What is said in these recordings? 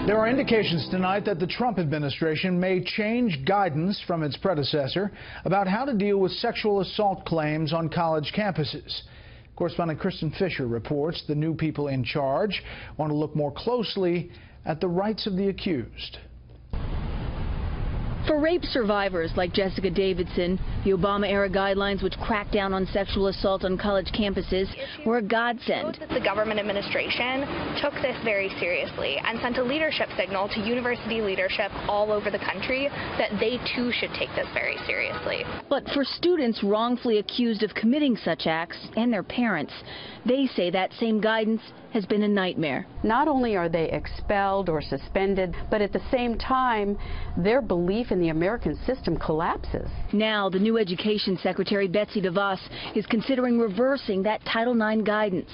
There are indications tonight that the Trump administration may change guidance from its predecessor about how to deal with sexual assault claims on college campuses. Correspondent Kristen Fisher reports the new people in charge want to look more closely at the rights of the accused. For rape survivors like Jessica Davidson, the Obama-era guidelines which crack down on sexual assault on college campuses were a godsend. The government administration took this very seriously and sent a leadership signal to university leadership all over the country that they too should take this very seriously. But for students wrongfully accused of committing such acts and their parents, they say that same guidance has been a nightmare. Not only are they expelled or suspended, but at the same time, their belief in the American system collapses. Now, the new Education Secretary, Betsy DeVos, is considering reversing that Title IX guidance.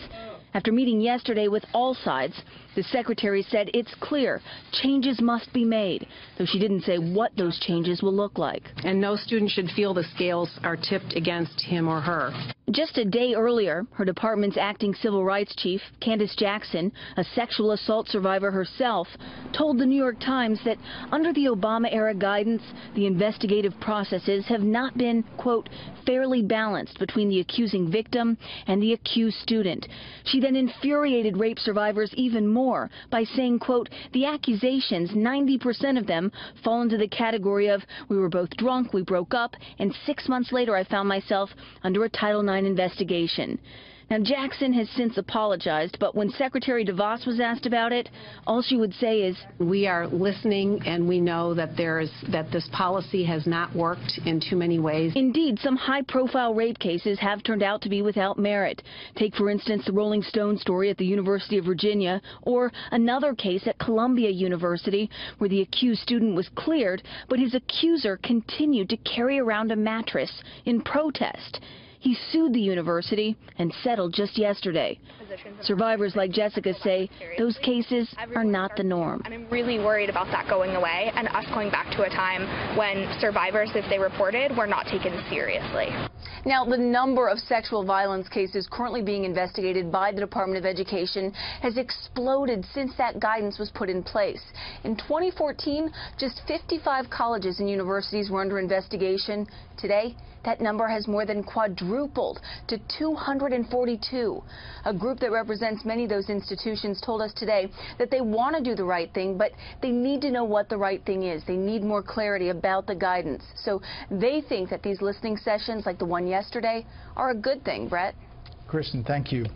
After meeting yesterday with all sides, the secretary said it's clear changes must be made, though she didn't say what those changes will look like. And no student should feel the scales are tipped against him or her. Just a day earlier, her department's acting civil rights chief, Candace Jackson, a sexual assault survivor herself, told the New York Times that under the Obama-era guidance, the investigative processes have not been, quote, fairly balanced between the accusing victim and the accused student. She then infuriated rape survivors even more by saying, quote, the accusations, 90% of them fall into the category of we were both drunk, we broke up, and 6 months later I found myself under a Title IX investigation. Now, Jackson has since apologized, but when Secretary DeVos was asked about it, all she would say is, we are listening and we know that this policy has not worked in too many ways. Indeed, some high-profile rape cases have turned out to be without merit. Take, for instance, the Rolling Stone story at the University of Virginia, or another case at Columbia University where the accused student was cleared, but his accuser continued to carry around a mattress in protest. He sued the university and settled just yesterday. Survivors like Jessica say those cases are not the norm. And I'm really worried about that going away and us going back to a time when survivors, if they reported, were not taken seriously. Now, the number of sexual violence cases currently being investigated by the Department of Education has exploded since that guidance was put in place. In 2014, just 55 colleges and universities were under investigation. Today, that number has more than quadrupled to 242. A group that represents many of those institutions told us today that they want to do the right thing, but they need to know what the right thing is. They need more clarity about the guidance. So they think that these listening sessions like the one yesterday are a good thing, Brett. Kristen, thank you.